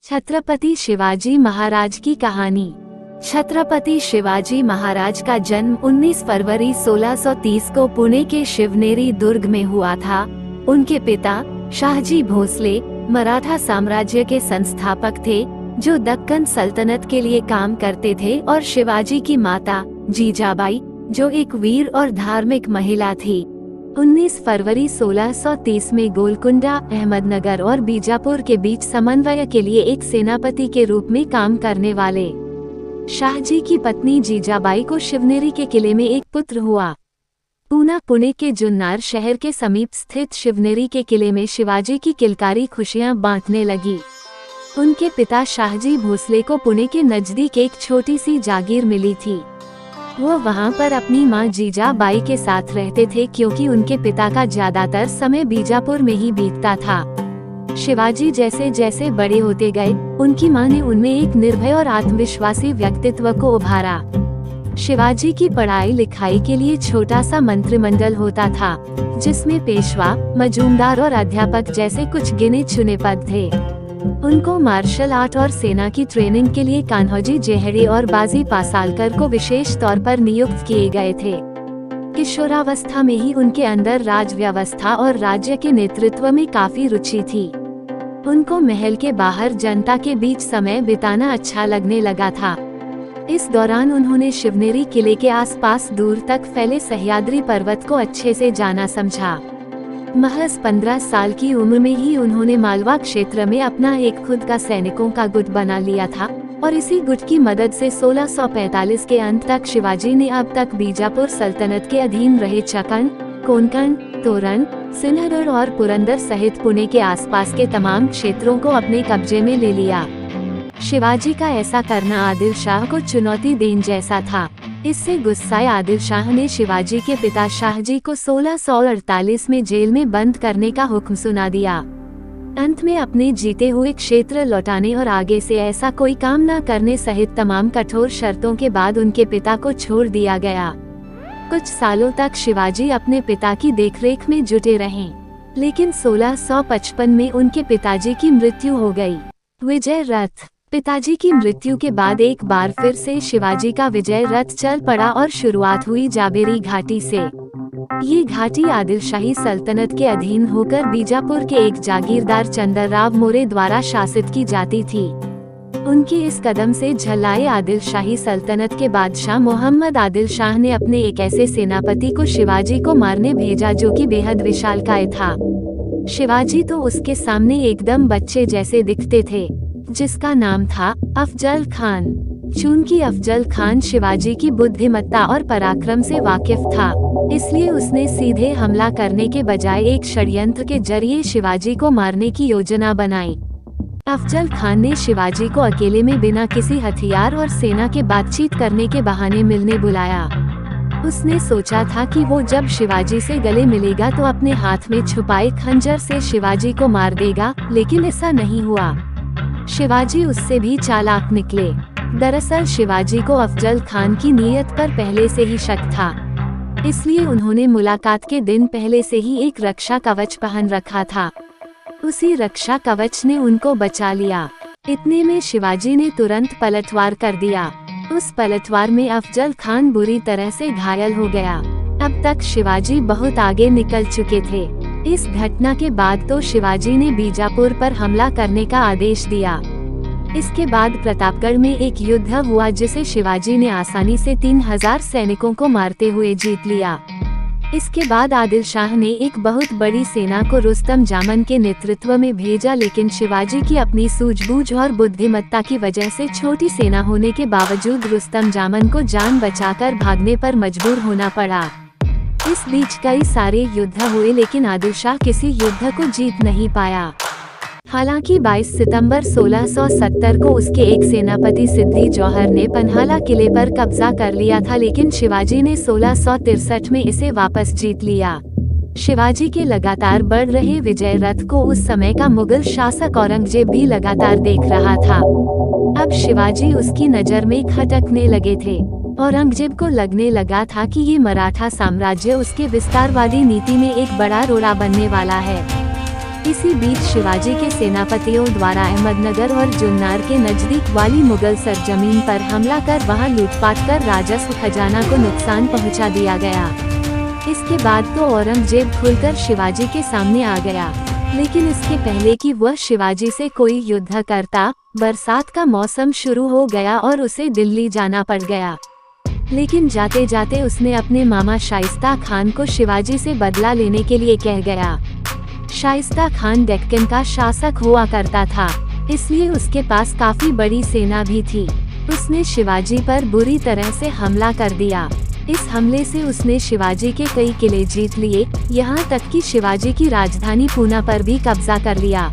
छत्रपति शिवाजी महाराज की कहानी। छत्रपति शिवाजी महाराज का जन्म 19 फरवरी 1630 को पुणे के शिवनेरी दुर्ग में हुआ था। उनके पिता शाहजी भोसले मराठा साम्राज्य के संस्थापक थे, जो दक्कन सल्तनत के लिए काम करते थे, और शिवाजी की माता जीजाबाई, जो एक वीर और धार्मिक महिला थी। 19 फरवरी 1630 में गोलकुंडा, अहमदनगर और बीजापुर के बीच समन्वय के लिए एक सेनापति के रूप में काम करने वाले शाहजी की पत्नी जीजाबाई को शिवनेरी के किले में एक पुत्र हुआ। पूना पुणे के जुन्नर शहर के समीप स्थित शिवनेरी के किले में शिवाजी की किलकारी खुशियां बांटने लगी। उनके पिता शाहजी भोसले को पुणे के नजदीक एक छोटी सी जागीर मिली थी। वो वहाँ पर अपनी माँ जीजाबाई के साथ रहते थे, क्योंकि उनके पिता का ज्यादातर समय बीजापुर में ही बीतता था। शिवाजी जैसे जैसे बड़े होते गए, उनकी माँ ने उनमें एक निर्भय और आत्मविश्वासी व्यक्तित्व को उभारा। शिवाजी की पढ़ाई लिखाई के लिए छोटा सा मंत्रिमंडल होता था, जिसमें पेशवा, मजूमदार और अध्यापक जैसे कुछ गिने चुने पद थे। उनको मार्शल आर्ट और सेना की ट्रेनिंग के लिए कान्होजी जेहड़े और बाजी पासालकर को विशेष तौर पर नियुक्त किए गए थे। किशोरावस्था में ही उनके अंदर राज व्यवस्था और राज्य के नेतृत्व में काफी रुचि थी। उनको महल के बाहर जनता के बीच समय बिताना अच्छा लगने लगा था। इस दौरान उन्होंने शिवनेरी किले के आसपास दूर तक फैले सह्याद्री पर्वत को अच्छे से जाना समझा। महज 15 साल की उम्र में ही उन्होंने मालवा क्षेत्र में अपना एक खुद का सैनिकों का गुट बना लिया था, और इसी गुट की मदद से 1645 के अंत तक शिवाजी ने अब तक बीजापुर सल्तनत के अधीन रहे चकन, कोंकण, तोरण, सिन्हगढ़ और पुरंदर सहित पुणे के आसपास के तमाम क्षेत्रों को अपने कब्जे में ले लिया। शिवाजी का ऐसा करना आदिल शाह को चुनौती देने जैसा था। इससे गुस्साए आदिल शाह ने शिवाजी के पिता शाहजी को 1648 में जेल में बंद करने का हुक्म सुना दिया। अंत में अपने जीते हुए क्षेत्र लौटाने और आगे से ऐसा कोई काम न करने सहित तमाम कठोर शर्तों के बाद उनके पिता को छोड़ दिया गया। कुछ सालों तक शिवाजी अपने पिता की देखरेख में जुटे रहे, लेकिन 1655 में उनके पिताजी की मृत्यु हो गई। विजय रथ। पिताजी की मृत्यु के बाद एक बार फिर से शिवाजी का विजय रथ चल पड़ा और शुरुआत हुई जाबेरी घाटी से। ये घाटी आदिल शाही सल्तनत के अधीन होकर बीजापुर के एक जागीरदार चंद्रराव मोरे द्वारा शासित की जाती थी। उनके इस कदम से झल्लाए आदिल शाही सल्तनत के बादशाह मोहम्मद आदिल शाह ने अपने एक ऐसे सेनापति को शिवाजी को मारने भेजा, जो कि बेहद विशालकाय था। शिवाजी तो उसके सामने एकदम बच्चे जैसे दिखते थे, जिसका नाम था अफजल खान। चूंकि अफजल खान शिवाजी की बुद्धिमत्ता और पराक्रम से वाकिफ था, इसलिए उसने सीधे हमला करने के बजाय एक षड्यंत्र के जरिए शिवाजी को मारने की योजना बनाई। अफजल खान ने शिवाजी को अकेले में बिना किसी हथियार और सेना के बातचीत करने के बहाने मिलने बुलाया। उसने सोचा था कि वो जब शिवाजी से गले मिलेगा तो अपने हाथ में छुपाए खंजर से शिवाजी को मार देगा, लेकिन ऐसा नहीं हुआ। शिवाजी उससे भी चालाक निकले। दरअसल शिवाजी को अफजल खान की नीयत पर पहले से ही शक था, इसलिए उन्होंने मुलाकात के दिन पहले से ही एक रक्षा कवच पहन रखा था। उसी रक्षा कवच ने उनको बचा लिया। इतने में शिवाजी ने तुरंत पलटवार कर दिया। उस पलटवार में अफजल खान बुरी तरह से घायल हो गया। अब तक शिवाजी बहुत आगे निकल चुके थे। इस घटना के बाद तो शिवाजी ने बीजापुर पर हमला करने का आदेश दिया। इसके बाद प्रतापगढ़ में एक युद्ध हुआ, जिसे शिवाजी ने आसानी से 3000 सैनिकों को मारते हुए जीत लिया। इसके बाद आदिल शाह ने एक बहुत बड़ी सेना को रुस्तम जामन के नेतृत्व में भेजा, लेकिन शिवाजी की अपनी सूझबूझ और बुद्धिमत्ता की वजह से छोटी सेना होने के बावजूद रुस्तम जामन को जान बचाकर भागने पर मजबूर होना पड़ा। इस बीच कई सारे युद्ध हुए, लेकिन आदिल शाह किसी युद्ध को जीत नहीं पाया। हालांकि 22 सितंबर 1670 को उसके एक सेनापति सिद्दी जौहर ने पन्हाला किले पर कब्जा कर लिया था, लेकिन शिवाजी ने 1663 में इसे वापस जीत लिया। शिवाजी के लगातार बढ़ रहे विजय रथ को उस समय का मुगल शासक औरंगजेब भी लगातार देख रहा था। अब शिवाजी उसकी नजर में खटकने लगे थे। औरंगजेब को लगने लगा था कि ये मराठा साम्राज्य उसके विस्तारवादी नीति में एक बड़ा रोड़ा बनने वाला है। इसी बीच शिवाजी के सेनापतियों द्वारा अहमदनगर और जुन्नर के नजदीक वाली मुगल सरजमीन पर हमला कर वहां लूटपाट कर राजस्व खजाना को नुकसान पहुंचा दिया गया। इसके बाद तो औरंगजेब खुलकर शिवाजी के सामने आ गया, लेकिन इसके पहले कि वह शिवाजी से कोई युद्ध करता, बरसात का मौसम शुरू हो गया और उसे दिल्ली जाना पड़ गया। लेकिन जाते जाते उसने अपने मामा शाइस्ता खान को शिवाजी से बदला लेने के लिए कह गया। शाइस्ता खान डेक्कन का शासक हुआ करता था, इसलिए उसके पास काफी बड़ी सेना भी थी। उसने शिवाजी पर बुरी तरह से हमला कर दिया। इस हमले से उसने शिवाजी के कई किले जीत लिए, यहाँ तक कि शिवाजी की राजधानी पूना पर भी कब्जा कर लिया।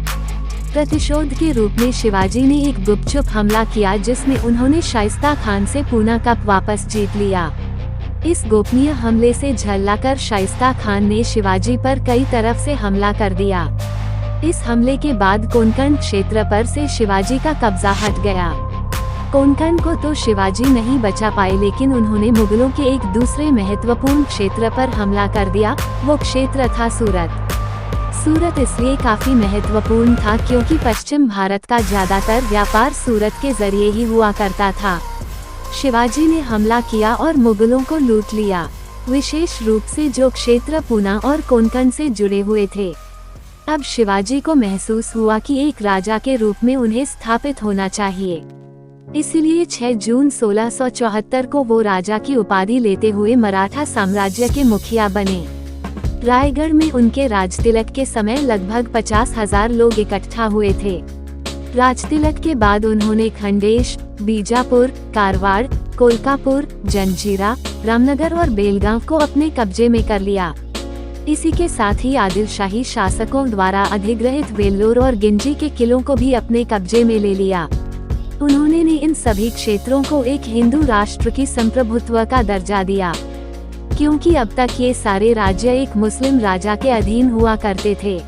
प्रतिशोध के रूप में शिवाजी ने एक गुपचुप हमला किया, जिसमें उन्होंने शाइस्ता खान से पूना कप वापस जीत लिया। इस गोपनीय हमले से झल्लाकर शाइस्ता खान ने शिवाजी पर कई तरफ से हमला कर दिया। इस हमले के बाद कोंकण क्षेत्र पर से शिवाजी का कब्जा हट गया। कोंकण को तो शिवाजी नहीं बचा पाए, लेकिन उन्होंने मुगलों के एक दूसरे महत्वपूर्ण क्षेत्र पर हमला कर दिया। वो क्षेत्र था सूरत। सूरत इसलिए काफी महत्वपूर्ण था क्योंकि पश्चिम भारत का ज्यादातर व्यापार सूरत के जरिए ही हुआ करता था। शिवाजी ने हमला किया और मुगलों को लूट लिया, विशेष रूप से जो क्षेत्र पूना और कोंकण से जुड़े हुए थे। अब शिवाजी को महसूस हुआ कि एक राजा के रूप में उन्हें स्थापित होना चाहिए। इसलिए 6 जून 1674 को वो राजा की उपाधि लेते हुए मराठा साम्राज्य के मुखिया बने। रायगढ़ में उनके राजतिलक के समय लगभग 50,000 लोग इकट्ठा हुए थे। राजतिलक के बाद उन्होंने खंडेश, बीजापुर, कारवाड़, कोलकापुर, जंजीरा, रामनगर और बेलगांव को अपने कब्जे में कर लिया। इसी के साथ ही आदिलशाही शासकों द्वारा अधिग्रहित वेल्लोर और गिंजी के किलों को भी अपने कब्जे में ले लिया। उन्होंने इन सभी क्षेत्रों को एक हिंदू राष्ट्र की संप्रभुत्व का दर्जा दिया, क्योंकि अब तक ये सारे राज्य एक मुस्लिम राजा के अधीन हुआ करते थे।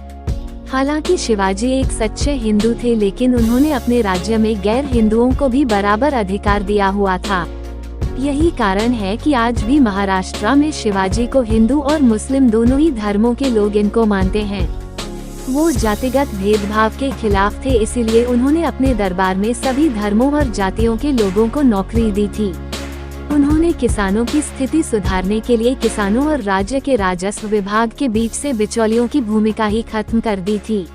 हालांकि शिवाजी एक सच्चे हिंदू थे, लेकिन उन्होंने अपने राज्य में गैर हिंदुओं को भी बराबर अधिकार दिया हुआ था। यही कारण है कि आज भी महाराष्ट्र में शिवाजी को हिंदू और मुस्लिम दोनों ही धर्मों के लोग इनको मानते हैं। वो जातिगत भेदभाव के खिलाफ थे, इसीलिए उन्होंने अपने दरबार में सभी धर्मों और जातियों के लोगों को नौकरी दी थी। उन्होंने किसानों की स्थिति सुधारने के लिए किसानों और राज्य के राजस्व विभाग के बीच से बिचौलियों की भूमिका ही खत्म कर दी थी।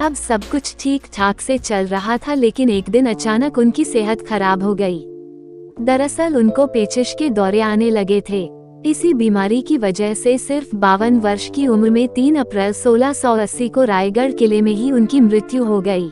अब सब कुछ ठीक ठाक से चल रहा था, लेकिन एक दिन अचानक उनकी सेहत खराब हो गई। दरअसल उनको पेचिश के दौरे आने लगे थे। इसी बीमारी की वजह से सिर्फ 52 वर्ष की उम्र में 3 अप्रैल 1680 को रायगढ़ किले में ही उनकी मृत्यु हो गई।